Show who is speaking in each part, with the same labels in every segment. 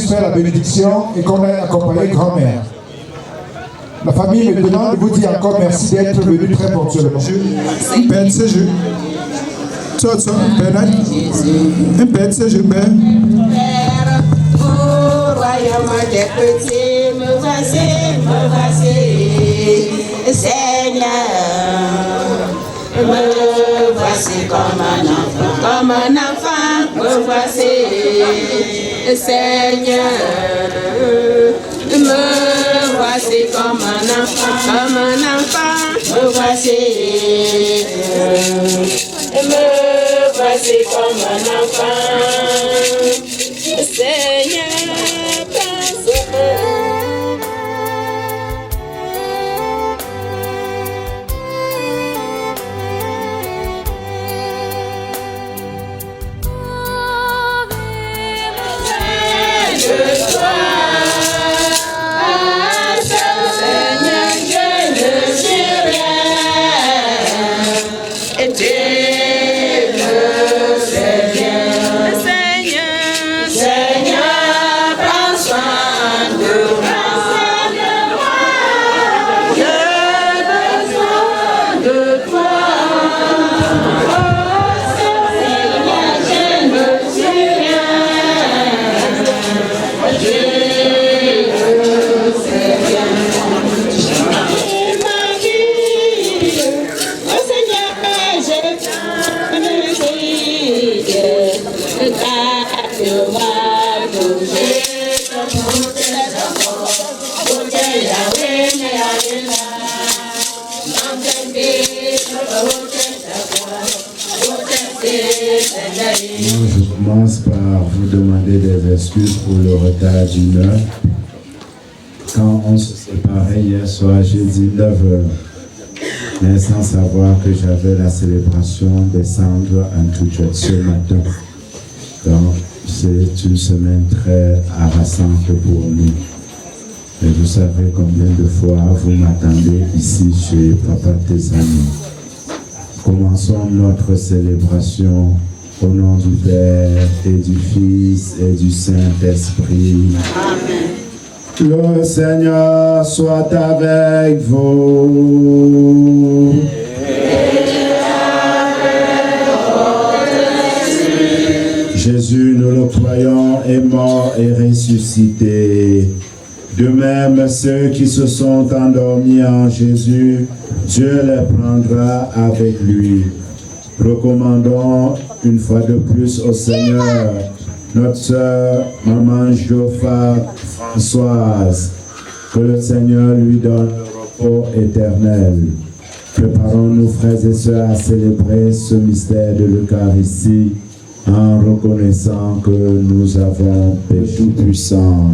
Speaker 1: Faire la bénédiction et qu'on ait accompagné grand-mère. La famille me demande de vous dire encore merci d'être venu très ponctuellement.
Speaker 2: Père, c'est je. Toto, Père, Père, c'est je, Père.
Speaker 3: Père, au royaume des petits, me voici, Seigneur. Me voici comme un enfant, me voici. Seigneur, me voici comme un enfant, me voici, comme un enfant, Seigneur,
Speaker 4: Je commence par vous demander des excuses pour le retard d'une heure. Quand on se séparait hier soir, j'ai dit 9h, mais sans savoir que j'avais la célébration des cendres en Touchette ce matin. Donc, c'est une semaine très harassante pour nous. Et vous savez combien de fois vous m'attendez ici chez Papa Tessani. Commençons notre célébration au nom du Père et du Fils et du Saint-Esprit.
Speaker 3: Amen.
Speaker 4: Le Seigneur soit avec vous. Jésus, nous le croyons, est mort et ressuscité. De même, ceux qui se sont endormis en Jésus, Dieu les prendra avec lui. Recommandons une fois de plus au Seigneur notre sœur Maman Joffa Françoise, que le Seigneur lui donne le repos éternel. Préparons-nous, frères et sœurs, à célébrer ce mystère de l'Eucharistie en reconnaissant que nous avons Père Tout-Puissant.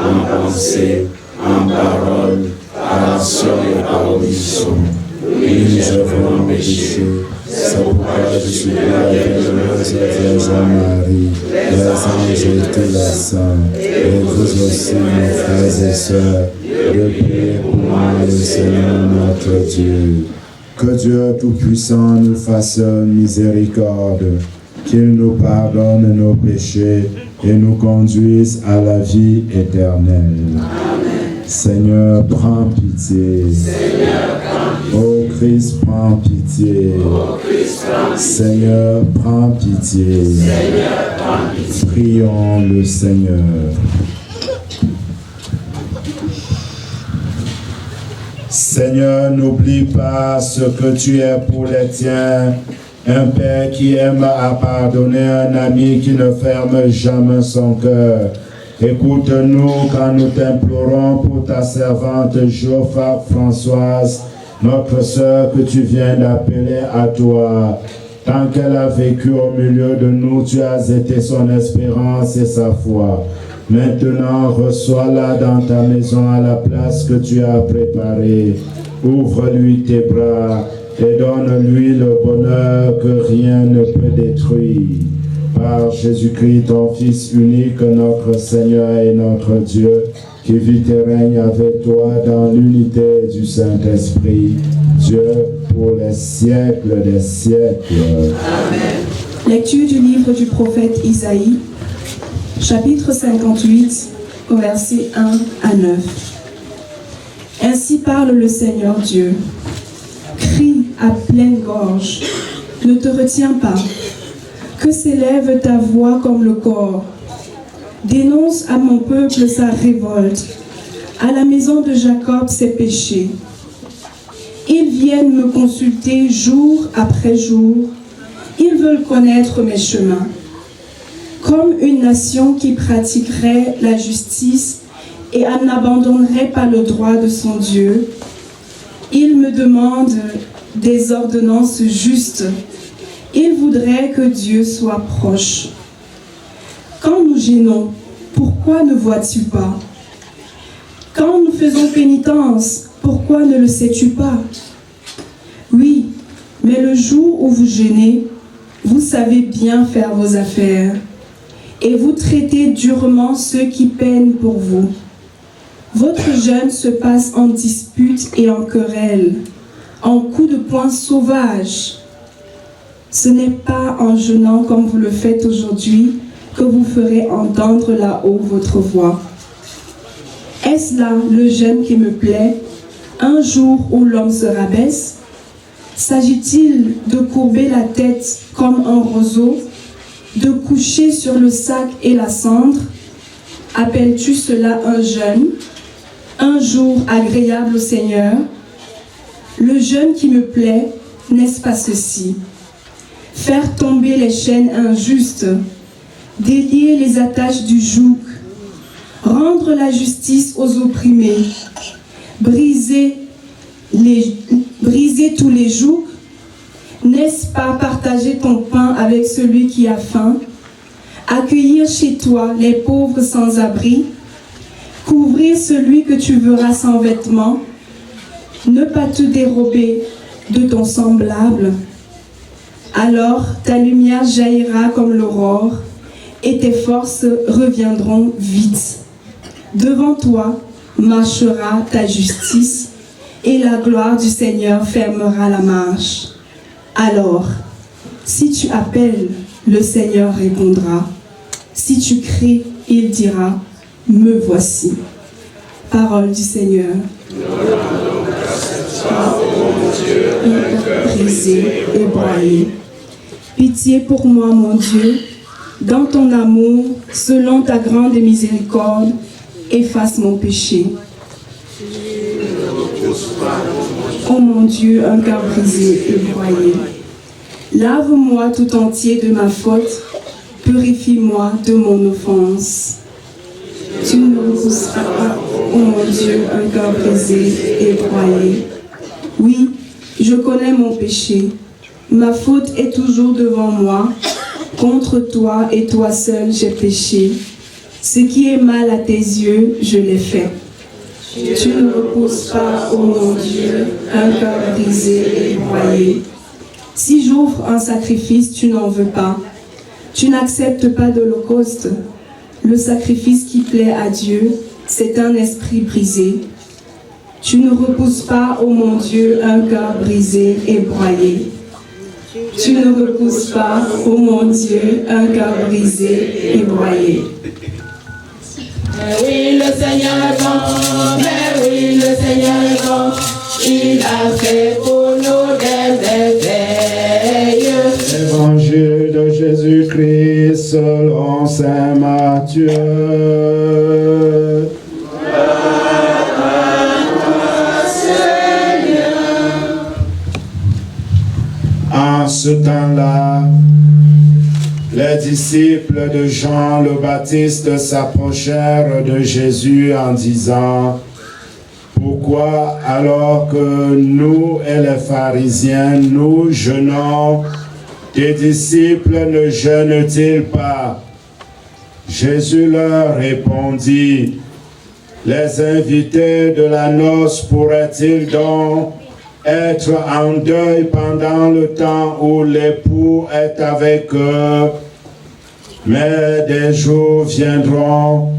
Speaker 5: En pensée, en parole, par action et par omission. Oui, nous avons péché. C'est pourquoi je suis avec le Vierge Marie, les anges et tous les saints, et vous aussi, mes frères et sœurs,
Speaker 4: de prier pour moi le Seigneur notre Dieu. Que Dieu Tout-Puissant nous fasse miséricorde, qu'il nous pardonne nos péchés et nous conduise à la vie éternelle. Amen. Seigneur, prends pitié. Ô Christ, prends pitié. Seigneur, prends pitié. Prions le Seigneur. Seigneur, n'oublie pas ce que tu es pour les tiens, un Père qui aime à pardonner, un ami qui ne ferme jamais son cœur. Écoute-nous quand nous t'implorons pour ta servante Geoffra Françoise, notre sœur que tu viens d'appeler à toi. Tant qu'elle a vécu au milieu de nous, tu as été son espérance et sa foi. Maintenant, reçois-la dans ta maison à la place que tu as préparée. Ouvre-lui tes bras et donne-lui le bonheur que rien ne peut détruire. Par Jésus-Christ, ton Fils unique, notre Seigneur et notre Dieu, qui vit et règne avec toi dans l'unité du Saint-Esprit, Dieu pour les siècles des siècles.
Speaker 6: Amen. Lecture du livre du prophète Isaïe, chapitre 58, au verset 1 à 9. Ainsi parle le Seigneur Dieu. Crie à pleine gorge, ne te retiens pas. Que s'élève ta voix comme le cor. Dénonce à mon peuple sa révolte, à la maison de Jacob ses péchés. Ils viennent me consulter jour après jour. Ils veulent connaître mes chemins. Comme une nation qui pratiquerait la justice et n'abandonnerait pas le droit de son Dieu, ils me demandent des ordonnances justes. Ils voudraient que Dieu soit proche. Quand nous gênons, pourquoi ne vois-tu pas? Quand nous faisons pénitence, pourquoi ne le sais-tu pas? Oui, mais le jour où vous gênez, vous savez bien faire vos affaires. Et vous traitez durement ceux qui peinent pour vous. Votre jeûne se passe en disputes et en querelles, en coups de poing sauvages. Ce n'est pas en jeûnant comme vous le faites aujourd'hui que vous ferez entendre là-haut votre voix. Est-ce là le jeûne qui me plaît, un jour où l'homme se rabaisse? S'agit-il de courber la tête comme un roseau, de coucher sur le sac et la cendre? Appelles-tu cela un jeûne, un jour agréable au Seigneur? Le jeûne qui me plaît, n'est-ce pas ceci? Faire tomber les chaînes injustes, délier les attaches du joug, rendre la justice aux opprimés, briser tous les jougs. N'est-ce pas partager ton pain avec celui qui a faim, accueillir chez toi les pauvres sans abri, couvrir celui que tu verras sans vêtements, ne pas te dérober de ton semblable? Alors ta lumière jaillira comme l'aurore et tes forces reviendront vite. Devant toi marchera ta justice et la gloire du Seigneur fermera la marche. Alors, si tu appelles, le Seigneur répondra. Si tu cries, il dira, me voici. Parole du Seigneur. Brisé et broyé. Pitié pour moi, mon Dieu, dans ton amour, selon ta grande miséricorde, efface mon péché. Ô mon Dieu, un cœur brisé et broyé. Lave-moi tout entier de ma faute, purifie-moi de mon offense. Tu ne repousseras pas, ô mon Dieu, un cœur brisé et broyé. Oui, je connais mon péché. Ma faute est toujours devant moi. Contre toi et toi seul, j'ai péché. Ce qui est mal à tes yeux, je l'ai fait. Tu ne repousses pas, ô mon Dieu, un cœur brisé et broyé. Si j'offre un sacrifice, tu n'en veux pas. Tu n'acceptes pas d'holocauste. Le sacrifice qui plaît à Dieu, c'est un esprit brisé. Tu ne repousses pas, ô mon Dieu, un cœur brisé et broyé. Tu ne repousses pas, ô mon Dieu, un cœur brisé et broyé.
Speaker 3: Mais oui, le Seigneur est bon, mais oui, le Seigneur est bon. Il a fait pour nous des merveilles.
Speaker 4: Évangile de Jésus-Christ selon saint Matthieu. En ce temps-là, les disciples de Jean le Baptiste s'approchèrent de Jésus en disant: pourquoi, alors que nous et les pharisiens, nous jeûnons, tes disciples ne jeûnent-ils pas? Jésus leur répondit: les invités de la noce pourraient-ils donc être en deuil pendant le temps où l'époux est avec eux? Mais des jours viendront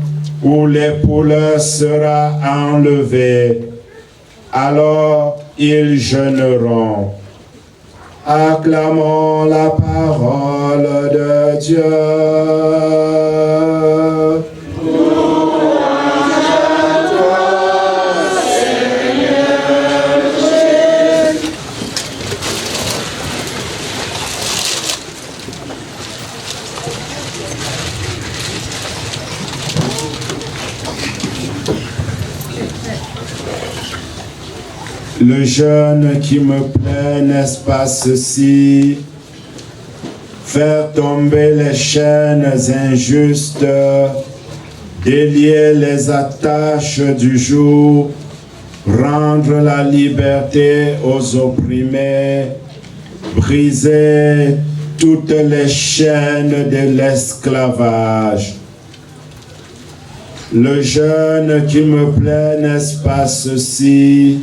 Speaker 4: où l'époux leur sera enlevé, alors ils jeûneront. Acclamons la parole de Dieu. Le jeûne qui me plaît, n'est-ce pas ceci? Faire tomber les chaînes injustes, délier les attaches du joug, rendre la liberté aux opprimés, briser toutes les chaînes de l'esclavage. Le jeûne qui me plaît, n'est-ce pas ceci?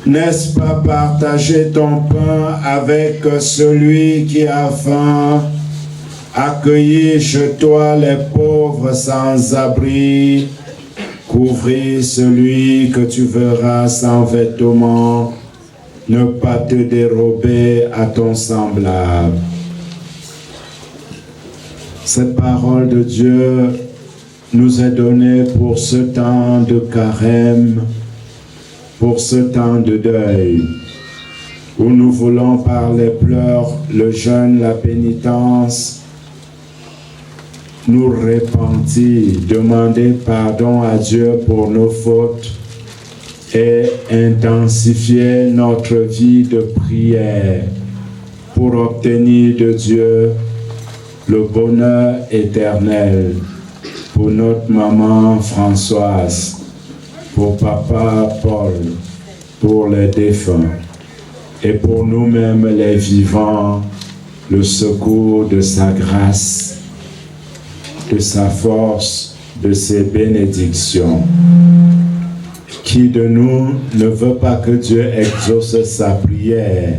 Speaker 4: N'est-ce pas partager ton pain avec celui qui a faim, accueillir chez toi les pauvres sans abri, couvrir celui que tu verras sans vêtements, ne pas te dérober à ton semblable. Cette parole de Dieu nous est donnée pour ce temps de carême, pour ce temps de deuil, où nous voulons par les pleurs, le jeûne, la pénitence, nous repentir, demander pardon à Dieu pour nos fautes et intensifier notre vie de prière pour obtenir de Dieu le bonheur éternel pour notre maman Françoise, pour papa Paul, pour les défunts, et pour nous-mêmes les vivants, le secours de sa grâce, de sa force, de ses bénédictions. Qui de nous ne veut pas que Dieu exauce sa prière?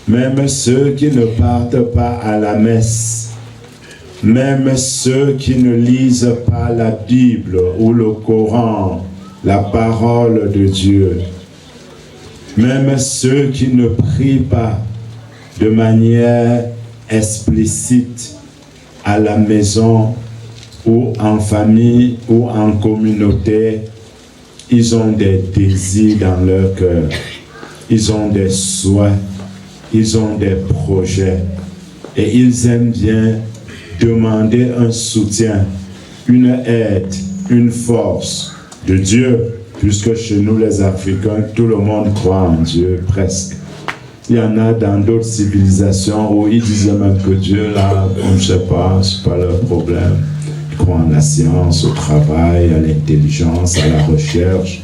Speaker 4: Même ceux qui ne partent pas à la messe, même ceux qui ne lisent pas la Bible ou le Coran, la parole de Dieu, même ceux qui ne prient pas de manière explicite à la maison ou en famille ou en communauté, ils ont des désirs dans leur cœur, ils ont des souhaits, ils ont des projets et ils aiment bien demander un soutien, une aide, une force de Dieu, puisque chez nous les Africains, tout le monde croit en Dieu, presque. Il y en a dans d'autres civilisations où ils disaient même que Dieu, là, on ne sait pas, c'est pas leur problème. Ils croient en la science, au travail, à l'intelligence, à la recherche.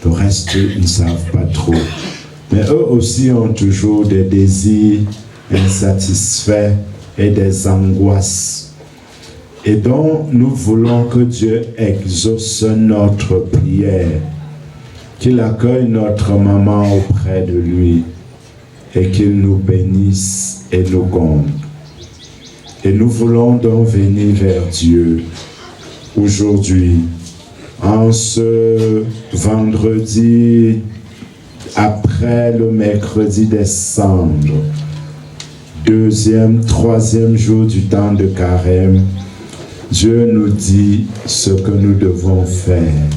Speaker 4: Le reste, ils ne savent pas trop. Mais eux aussi ont toujours des désirs insatisfaits et des angoisses. Et donc, nous voulons que Dieu exauce notre prière, qu'il accueille notre maman auprès de lui et qu'il nous bénisse et nous comble. Et nous voulons donc venir vers Dieu aujourd'hui En ce vendredi, après le mercredi des cendres, 2e, 3e jour du temps de carême, Dieu nous dit ce que nous devons faire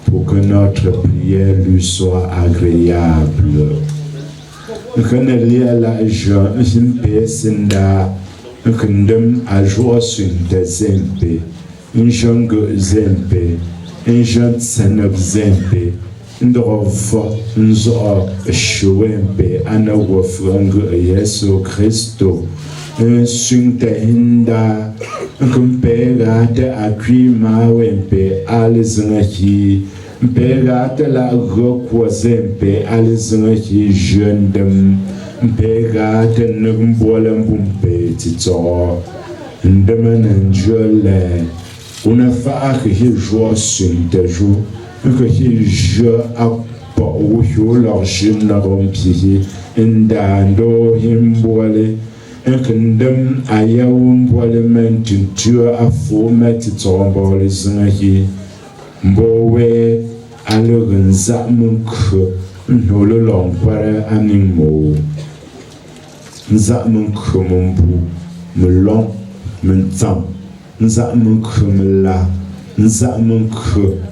Speaker 4: pour que notre prière lui soit agréable. Ndrofo nzo shwembe ana wofrang Yesu Kristo sunte hinda kumpega te akwima wempe alizungahi mpega te la gokwa zempe alizungahi jendem mpega te ngbolam bumpe tito ndemenanjole una fa que joie sunte jour que je apporte leur jeune rompier indando himboile nkendem ayawumboile mentuntua afo metitombole zingahi mbowe alogenza munku nholo longpare animo nza munku mumbu melong mentam nza munku mela nzamunk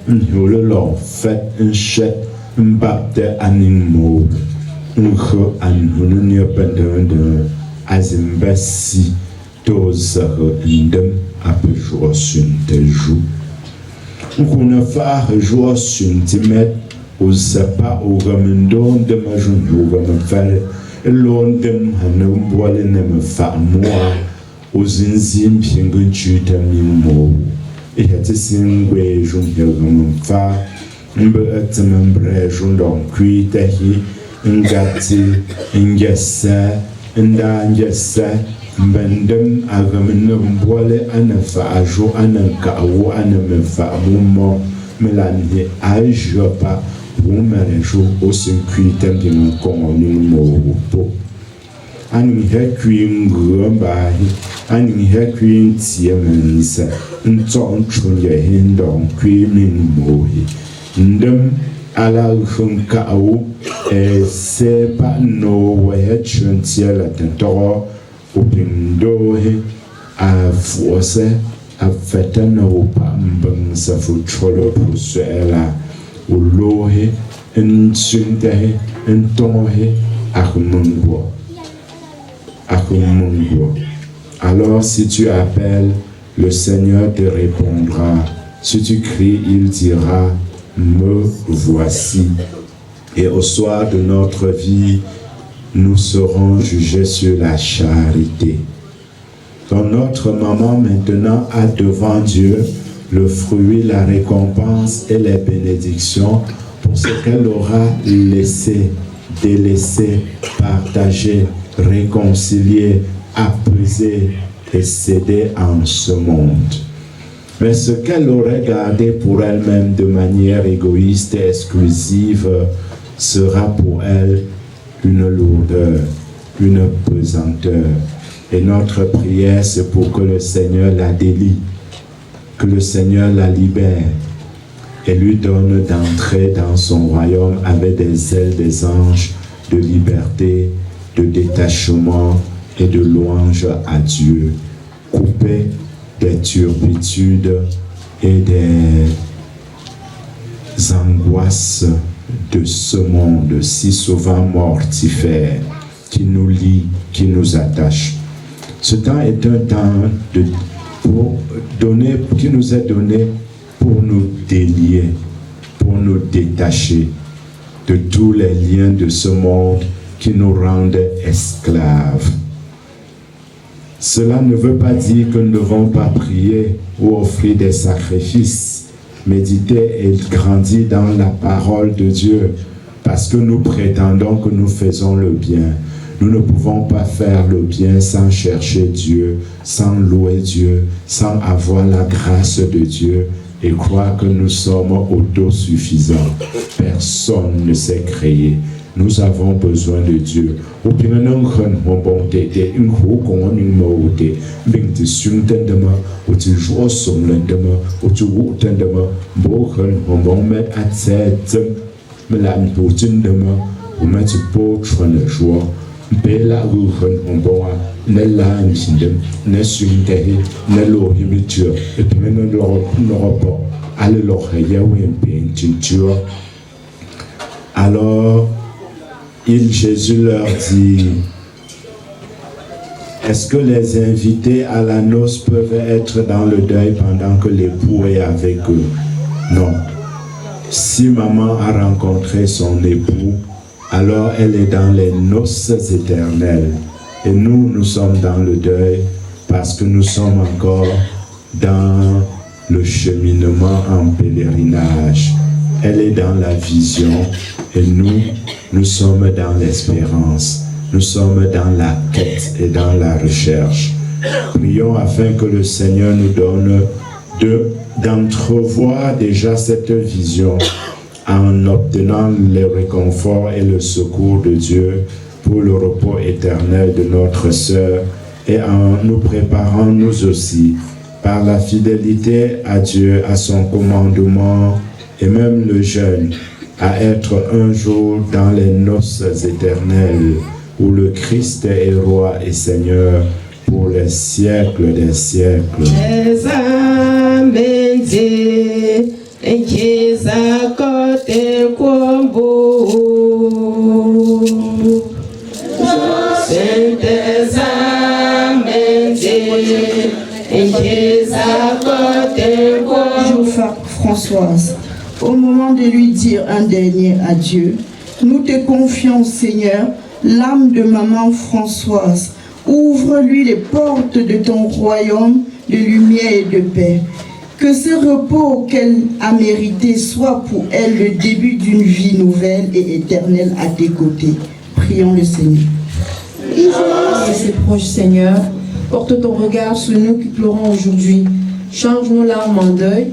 Speaker 4: nholo fait un chet mbapte animaux nkho anhununia pendende azimbasi toza ndem apejua sunteju nkuna fa joa suntimet uzapa ugamendo de majunduga mfale londem hanumboale ne fa moi uzinzim pingunchuta mimo ihatisingue junhelumfa mbe atmembre jundon kuitahi ngati ngessa ndangessa mbendem agamnum bole anafa ajo ananka awu anamfa mumo melani ajopa wumerejo osinkuitem din kononimo po ani hekwi ngombahi ani hekwi ntiemense ntɔntun yɛ hindɔn kwi min mohi ndem ala hunka awo se pa no wɛ chuntia la tentɔgɔ opindohi a fuose a fɛtɛ na o pa mbɛn safu cholo pusuela o lohi nsuntehi ntɔgɔhi akumungo. Alors si tu appelles, le Seigneur te répondra. Si tu cries, il dira, me voici. Et au soir de notre vie, nous serons jugés sur la charité. Donc notre maman maintenant a devant Dieu le fruit, la récompense et les bénédictions pour ce qu'elle aura laissé, délaissé, partagé, réconcilié, apaisé et cédé en ce monde. Mais ce qu'elle aurait gardé pour elle-même de manière égoïste et exclusive sera pour elle une lourdeur, une pesanteur. Et notre prière, c'est pour que le Seigneur la délie, que le Seigneur la libère et lui donne d'entrer dans son royaume avec des ailes des anges de liberté, de détachement et de louange à Dieu, coupé des turpitudes et des angoisses de ce monde si souvent mortifère qui nous lie, qui nous attache. Ce temps est un temps qui nous est donné pour nous délier, pour nous détacher de tous les liens de ce monde qui nous rendent esclaves. Cela ne veut pas dire que nous ne devons pas prier ou offrir des sacrifices, méditer et grandir dans la parole de Dieu, parce que nous prétendons que nous faisons le bien. Nous ne pouvons pas faire le bien sans chercher Dieu, sans louer Dieu, sans avoir la grâce de Dieu et croire que nous sommes autosuffisants. Personne ne s'est créé. nous avons besoin de Dieu. Au pire, nous avons besoin de Dieu. Nous avons besoin de Dieu. Nous avons besoin de Dieu. Alors, Jésus leur dit, est-ce que les invités à la noce peuvent être dans le deuil pendant que l'époux est avec eux? Non. Si maman a rencontré son époux, alors elle est dans les noces éternelles. Et nous, nous sommes dans le deuil parce que nous sommes encore dans le cheminement en pèlerinage. Elle est dans la vision et nous sommes dans l'espérance. Nous sommes dans la quête et dans la recherche. Prions afin que le Seigneur nous donne d'entrevoir déjà cette vision en obtenant le réconfort et le secours de Dieu pour le repos éternel de notre sœur et en nous préparant nous aussi par la fidélité à Dieu, à son commandement et même le jeûne, à être un jour dans les noces éternelles où le Christ est roi et Seigneur pour les siècles des siècles.
Speaker 7: Françoise, au moment de lui dire un dernier adieu, nous te confions, Seigneur, l'âme de maman Françoise. Ouvre-lui les portes de ton royaume de lumière et de paix. Que ce repos qu'elle a mérité soit pour elle le début d'une vie nouvelle et éternelle à tes côtés. Prions le Seigneur.
Speaker 8: Et ses proches, Seigneur, porte ton regard sur nous qui pleurons aujourd'hui. Change nos larmes en deuil.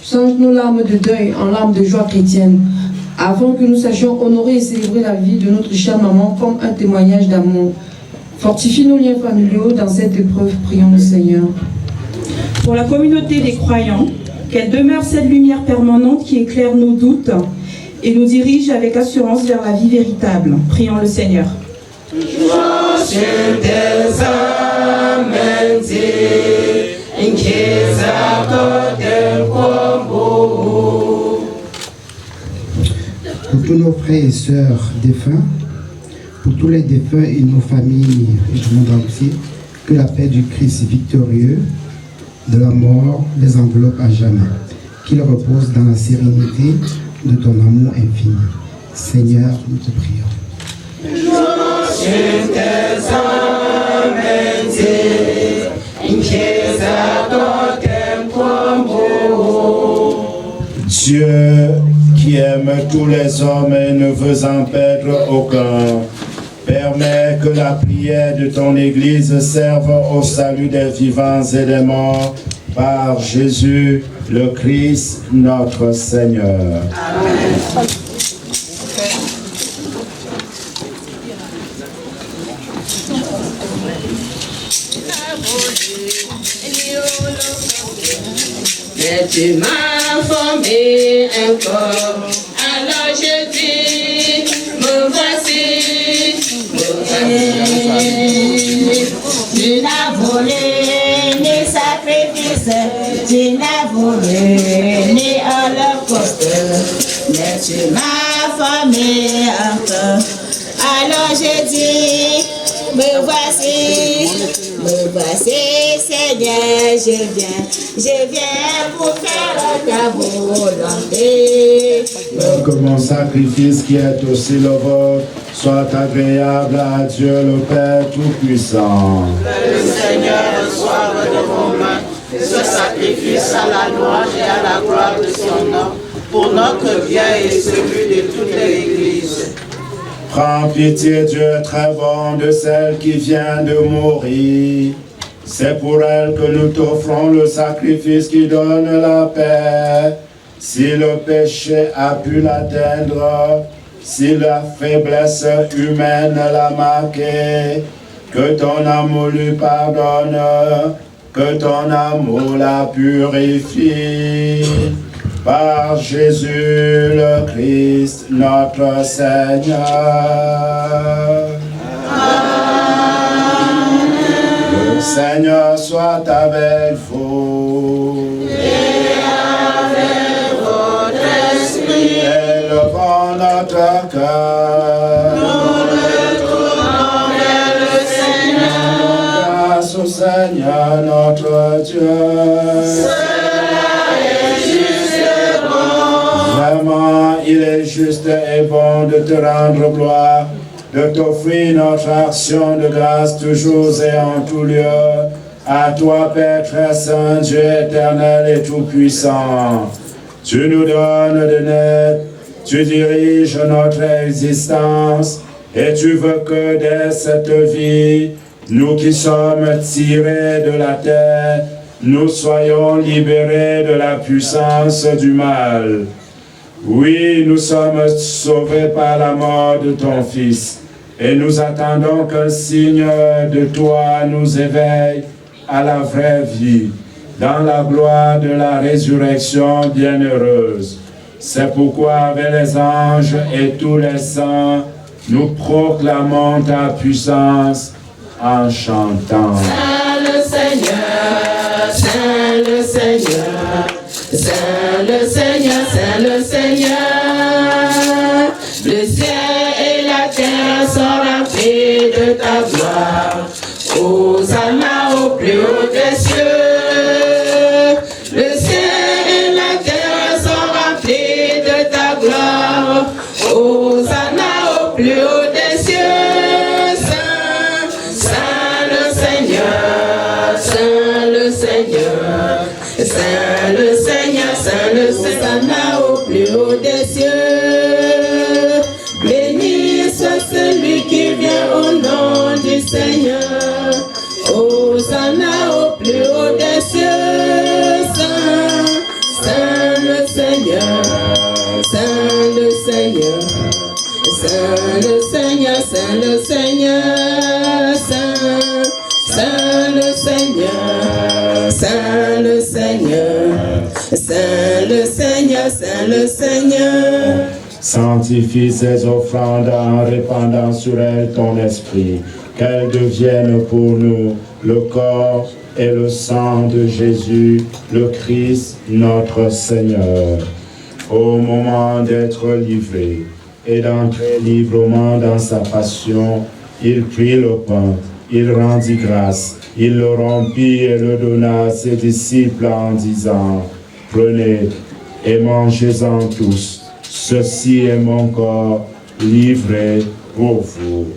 Speaker 8: Change nos larmes de deuil en larmes de joie chrétienne, afin que nous sachions honorer et célébrer la vie de notre chère maman comme un témoignage d'amour. Fortifie nos liens familiaux dans cette épreuve, prions le Seigneur.
Speaker 6: Pour la communauté des croyants, qu'elle demeure cette lumière permanente qui éclaire nos doutes et nous dirige avec assurance vers la vie véritable. Prions le Seigneur.
Speaker 9: Pour tous nos frères et sœurs défunts, pour tous les défunts et nos familles et du monde entier, que la paix du Christ victorieux de la mort les enveloppe à jamais, qu'ils reposent dans la sérénité de ton amour infini. Seigneur, nous te prions.
Speaker 4: Dieu qui aime tous les hommes et ne veut en perdre aucun, permets que la prière de ton Église serve au salut des vivants et des morts par Jésus le Christ notre Seigneur. Amen.
Speaker 3: Mais tu m'as formé un corps, alors je dis, me voici, Tu n'as volé ni sacrifice, tu n'as volé ni holocauste, mais tu m'as formé un corps, alors je dis, me voici, Seigneur, je viens pour faire ta volonté.
Speaker 4: Que mon sacrifice qui est aussi le vôtre soit agréable à Dieu le Père Tout-Puissant.
Speaker 3: Que le Seigneur reçoive de vos mains ce sacrifice à la louange et à la gloire de son nom, pour notre bien et celui de toute l'Église.
Speaker 4: Prends pitié, Dieu très bon, de celle qui vient de mourir. C'est pour elle que nous t'offrons le sacrifice qui donne la paix. Si le péché a pu l'atteindre, si la faiblesse humaine l'a marqué, que ton amour lui pardonne, que ton amour la purifie. Par Jésus le Christ, notre Seigneur. Le Seigneur soit avec vous.
Speaker 3: Et avec votre esprit.
Speaker 4: Élevons notre cœur.
Speaker 3: Nous le tournons vers le Seigneur.
Speaker 4: Grâce au Seigneur notre Dieu. Vraiment, il est juste et bon de te rendre gloire, de t'offrir notre action de grâce toujours et en tout lieu. À toi, Père très saint, Dieu éternel et tout-puissant. Tu nous donnes de naître, tu diriges notre existence et tu veux que dès cette vie, nous qui sommes tirés de la terre, nous soyons libérés de la puissance du mal. Oui, nous sommes sauvés par la mort de ton Fils, et nous attendons qu'un signe de toi nous éveille à la vraie vie, dans la gloire de la résurrection bienheureuse. C'est pourquoi avec les anges et tous les saints, nous proclamons ta puissance en chantant.
Speaker 3: Saint le Seigneur, Saint le Seigneur. Saint le Seigneur, Saint le Seigneur, le ciel et la terre sont remplis de ta gloire. Hosanna au plus haut des cieux. Le ciel et la terre sont remplis de ta gloire. Hosanna au plus haut des cieux. Saint, Saint le Seigneur, Saint le Seigneur. Saint le Seigneur, Saint le Seigneur, au plus haut des cieux. Béni soit celui qui vient au nom du Seigneur. Hosanna au plus haut des cieux. Saint, Saint le Seigneur, Saint le Seigneur. Saint le Seigneur, Saint le Seigneur, Saint, Saint le Seigneur, Saint le Seigneur, Saint le Seigneur, Saint le Seigneur.
Speaker 4: Sanctifie ces offrandes en répandant sur elles ton esprit, qu'elles deviennent pour nous le corps et le sang de Jésus, le Christ, notre Seigneur. Au moment d'être livré et d'entrer librement dans sa passion, il prit le pain, il rendit grâce, il le rompit et le donna à ses disciples en disant, « Prenez et mangez-en tous, ceci est mon corps livré pour vous. »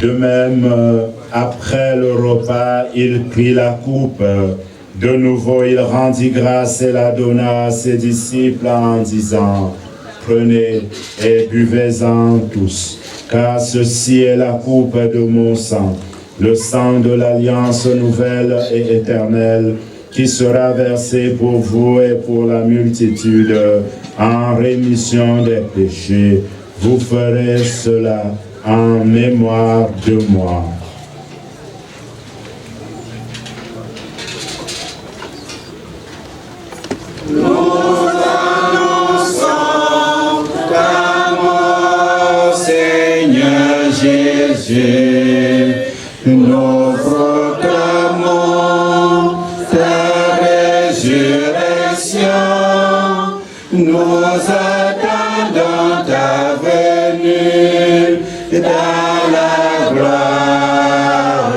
Speaker 4: De même, après le repas, il prit la coupe. De nouveau, il rendit grâce et la donna à ses disciples en disant, « Prenez et buvez-en tous, car ceci est la coupe de mon sang, le sang de l'alliance nouvelle et éternelle, qui sera versé pour vous et pour la multitude en rémission des péchés. Vous ferez cela en mémoire de moi. »
Speaker 3: Nous annonçons ta mort, Seigneur Jésus. Nous proclamons ta résurrection. Nous attendons ta venue dans la gloire.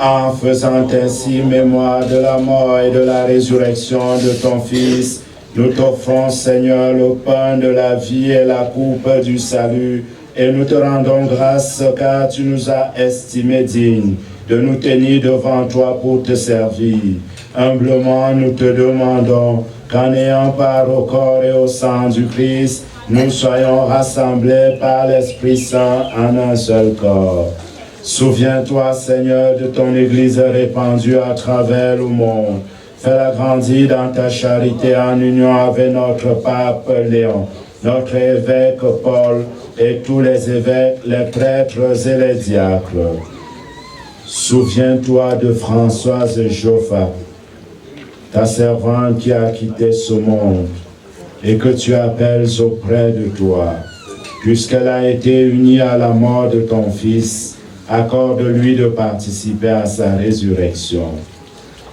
Speaker 4: En faisant ainsi mémoire de la mort et de la résurrection de ton Fils, nous t'offrons, Seigneur, le pain de la vie et la coupe du salut, et nous te rendons grâce car tu nous as estimés dignes de nous tenir devant toi pour te servir. Humblement, nous te demandons qu'en ayant part au corps et au sang du Christ, nous soyons rassemblés par l'Esprit Saint en un seul corps. Souviens-toi, Seigneur, de ton Église répandue à travers le monde. Fais-la grandir dans ta charité en union avec notre pape Léon, notre évêque Paul et tous les évêques, les prêtres et les diacres. Souviens-toi de Françoise Joffa, ta servante qui a quitté ce monde et que tu appelles auprès de toi. Puisqu'elle a été unie à la mort de ton Fils, accorde-lui de participer à sa résurrection.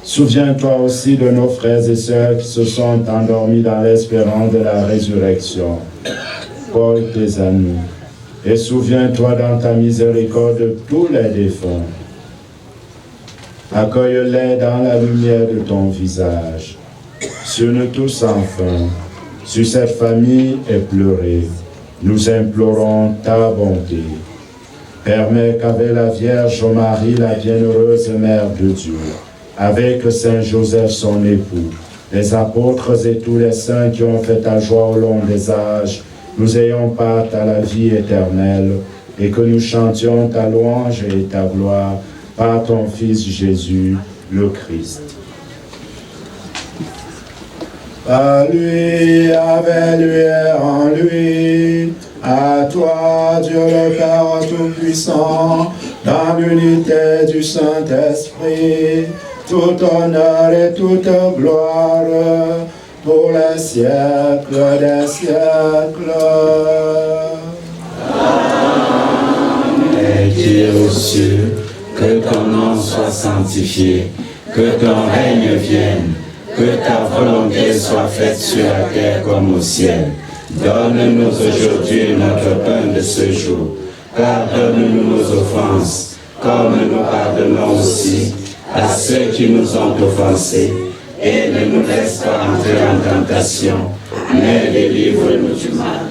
Speaker 4: Souviens-toi aussi de nos frères et sœurs qui se sont endormis dans l'espérance de la résurrection. Paul, tes amis, et souviens-toi dans ta miséricorde de tous les défunts. Accueille-les dans la lumière de ton visage. Sur nous tous enfin, sur cette famille éplorée, nous implorons ta bonté. Permets qu'avec la Vierge Marie, la bienheureuse Mère de Dieu, avec Saint Joseph son époux, les apôtres et tous les saints qui ont fait ta joie au long des âges, nous ayons part à la vie éternelle et que nous chantions ta louange et ta gloire par ton Fils Jésus, le Christ. Par lui, avec lui et en lui, à toi, Dieu le Père Tout-Puissant, dans l'unité du Saint-Esprit, tout honneur et toute gloire pour les siècles des siècles.
Speaker 5: Et Dieu aux cieux, que ton nom soit sanctifié, que ton règne vienne, que ta volonté soit faite sur la terre comme au ciel. Donne-nous aujourd'hui notre pain de ce jour. Pardonne-nous nos offenses, comme nous pardonnons aussi à ceux qui nous ont offensés. Et ne nous laisse pas entrer en tentation, mais délivre-nous du mal.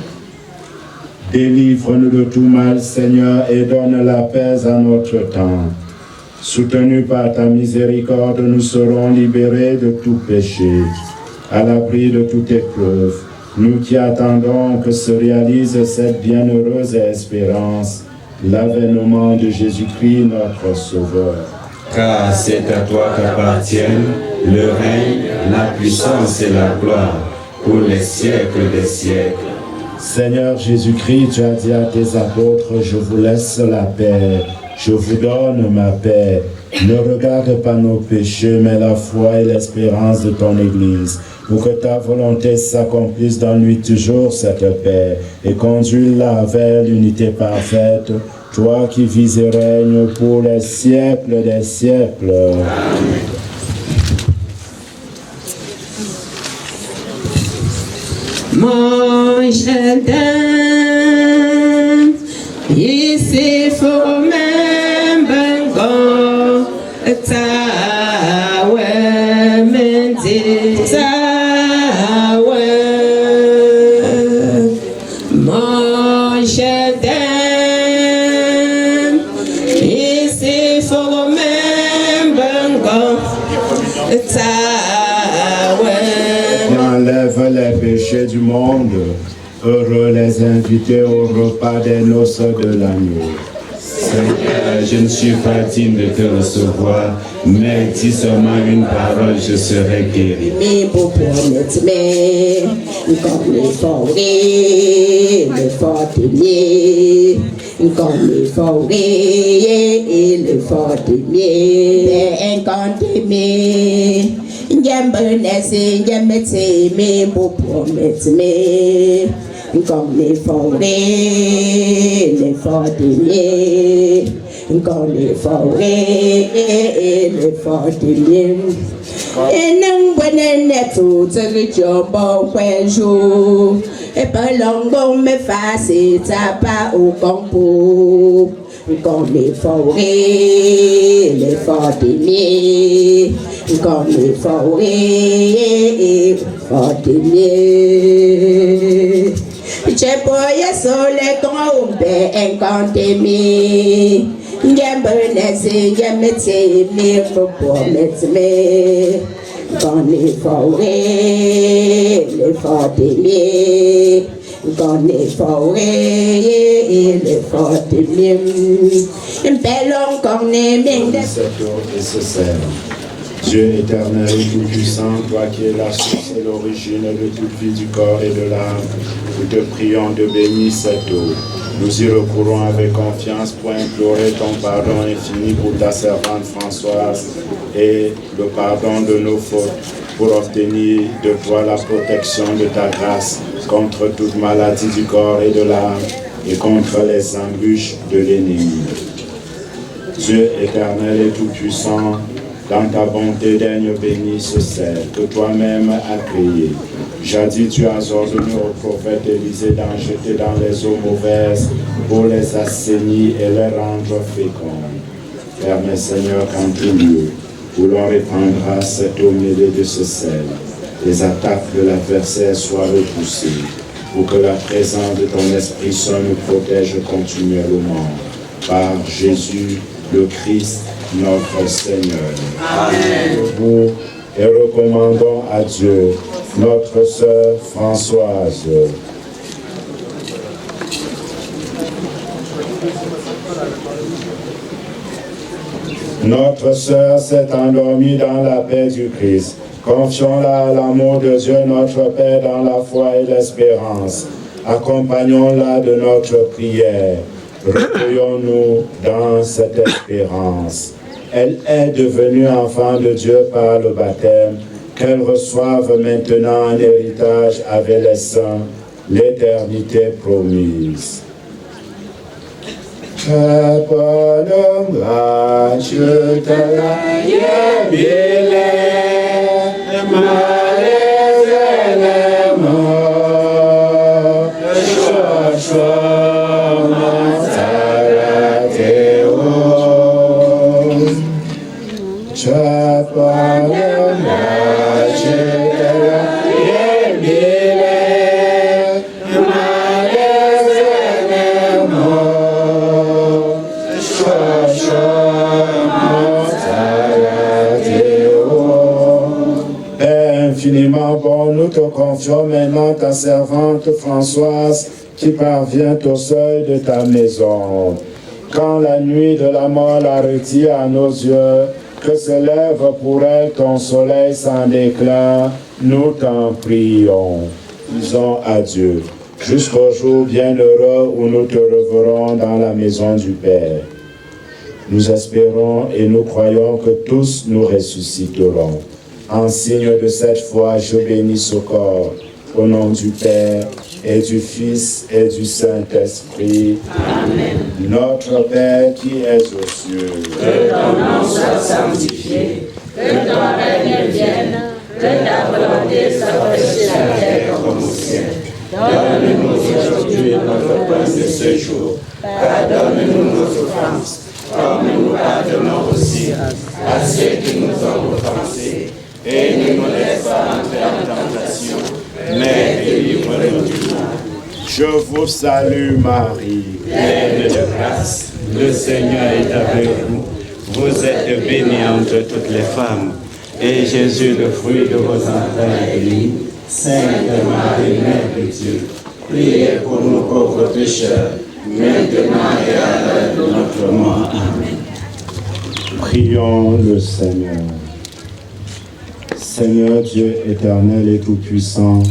Speaker 4: Délivre-nous de tout mal, Seigneur, et donne la paix à notre temps. Soutenus par ta miséricorde, nous serons libérés de tout péché, à l'abri de toute épreuve. Nous qui attendons que se réalise cette bienheureuse espérance, l'avènement de Jésus-Christ, notre Sauveur.
Speaker 5: Car c'est à toi qu'appartiennent le règne, la puissance et la gloire pour les siècles des siècles.
Speaker 4: Seigneur Jésus-Christ, tu as dit à tes apôtres, je vous laisse la paix, je vous donne ma paix. Ne regarde pas nos péchés, mais la foi et l'espérance de ton Église, pour que ta volonté s'accomplisse dans lui toujours cette paix, et conduis-la vers l'unité parfaite, toi qui vis et règnes pour les siècles des siècles. Amen.
Speaker 3: Mon jardin, ici faut même bango, tawe mendi tawe. Mon jardin, ici faut même bango, tawe.
Speaker 4: Enlève les péchés du monde, heureux les invités au repas des noces de l'agneau.
Speaker 5: Seigneur, je ne suis pas digne de te recevoir, mais dis seulement une parole, je serai guéri.
Speaker 3: Me promet me, comme les forêts, les fortuniers, comme les forêts et les fortuniers, les incantés. Yambonese, yamete, me, promet me, comme les forêts, les fortuniers, comme les forêts et les fortuniers. Et non, when I net to the job of you, et pas long, me face, tapa au campo. Comme les forêts, les fortuniers, comme les forêts, les fortuniers. J'ai boyé sur les grands incantés, j'aime bonnes, j'aime tes, mais pour mettre mes. Dans les forêts, les forêts, dans les forêts, les forêts, un bel encore n'aimé.
Speaker 4: Cette eau et ce sel. Dieu éternel et tout-puissant, toi qui es la source et l'origine de toute vie du corps et de l'âme, nous te prions de bénir cette eau. Nous y recourons avec confiance pour implorer ton pardon infini pour ta servante Françoise et le pardon de nos fautes, pour obtenir de toi la protection de ta grâce contre toute maladie du corps et de l'âme et contre les embûches de l'ennemi. Dieu éternel et tout-puissant, dans ta bonté daigne bénir ce sel que toi-même as créé. Jadis tu as ordonné au prophète Élisée d'en jeter dans les eaux mauvaises pour les assainir et les rendre fécondes. Permets Seigneur qu'en tout lieu, où l'on répandra cette eau mêlée de ce sel, les attaques de l'adversaire soient repoussées, pour que la présence de ton Esprit Saint nous protège continuellement. Par Jésus le Christ, notre Seigneur. Amen. Nous et recommandons à Dieu notre sœur Françoise. Notre sœur s'est endormie dans la paix du Christ. Confions-la à l'amour de Dieu notre Père dans la foi et l'espérance. Accompagnons-la de notre prière. Recueillons-nous dans cette espérance. Elle est devenue enfant de Dieu par le baptême, qu'elle reçoive maintenant un héritage avec les saints, l'éternité promise. Infiniment bon, nous te confions maintenant ta servante Françoise qui parvient au seuil de ta maison. Quand la nuit de la mort la retire à nos yeux, que se lève pour elle ton soleil sans déclin, nous t'en prions. Disons adieu, jusqu'au jour bienheureux où nous te reverrons dans la maison du Père. Nous espérons et nous croyons que tous nous ressusciterons. En signe de cette foi, je bénis ce corps, au nom du Père, et du Fils, et du Saint-Esprit. Amen. Notre Père qui es aux cieux,
Speaker 3: que ton nom soit sanctifié, que ton règne vienne, que ta volonté soit faite sur la terre comme au ciel. Donne-nous aujourd'hui notre pain de ce jour. Pardonne-nous nos offenses, comme nous pardonnons aussi à ceux qui nous ont offensés. Et ne nous laisse pas entrer en tentation, mais délivre-nous du mal.
Speaker 4: Je vous salue Marie,
Speaker 5: pleine de grâce, le Seigneur est avec vous. Vous êtes bénie entre toutes les femmes, et Jésus, le fruit de vos entrailles, est béni. Sainte Marie, Mère de Dieu, priez pour nous pauvres pécheurs, maintenant et à l'heure de notre mort. Amen.
Speaker 4: Prions le Seigneur. Seigneur Dieu éternel et tout-puissant,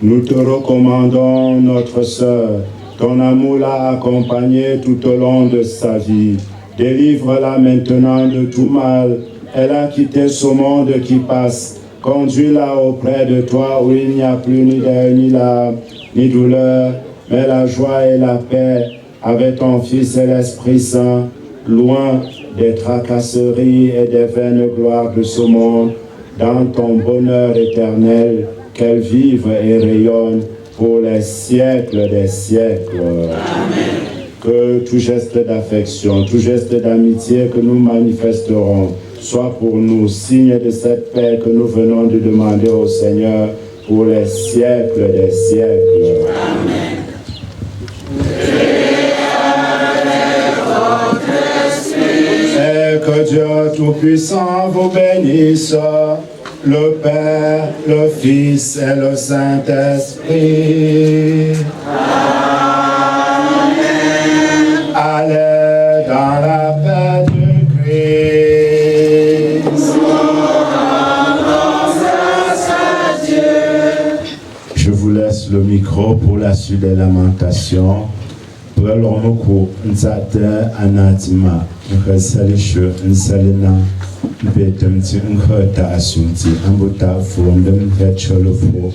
Speaker 4: nous te recommandons notre sœur. Ton amour l'a accompagnée tout au long de sa vie. Délivre-la maintenant de tout mal. Elle a quitté ce monde qui passe. Conduis-la auprès de toi où il n'y a plus ni deuil, ni larmes, ni douleur, mais la joie et la paix avec ton Fils et l'Esprit Saint, loin des tracasseries et des vaines gloires de ce monde, dans ton bonheur éternel, qu'elle vive et rayonne pour les siècles des siècles. Amen. Que tout geste d'affection, tout geste d'amitié que nous manifesterons soit pour nous signe de cette paix que nous venons de demander au Seigneur pour les siècles des siècles. Amen. Et que Dieu Tout-Puissant vous bénisse, le Père, le Fils et le Saint-Esprit. Amen. Allez dans la paix du Christ. Je vous laisse le micro pour la suite des lamentations. Pour l'homme nzate anatima nkasalisho nsalina mpetemti nkota asunti ambuta fondem fetcholofo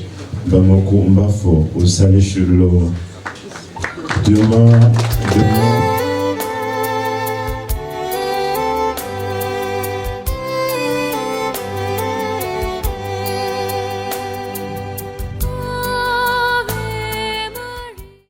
Speaker 4: bamoku mbafo usalisho lo demain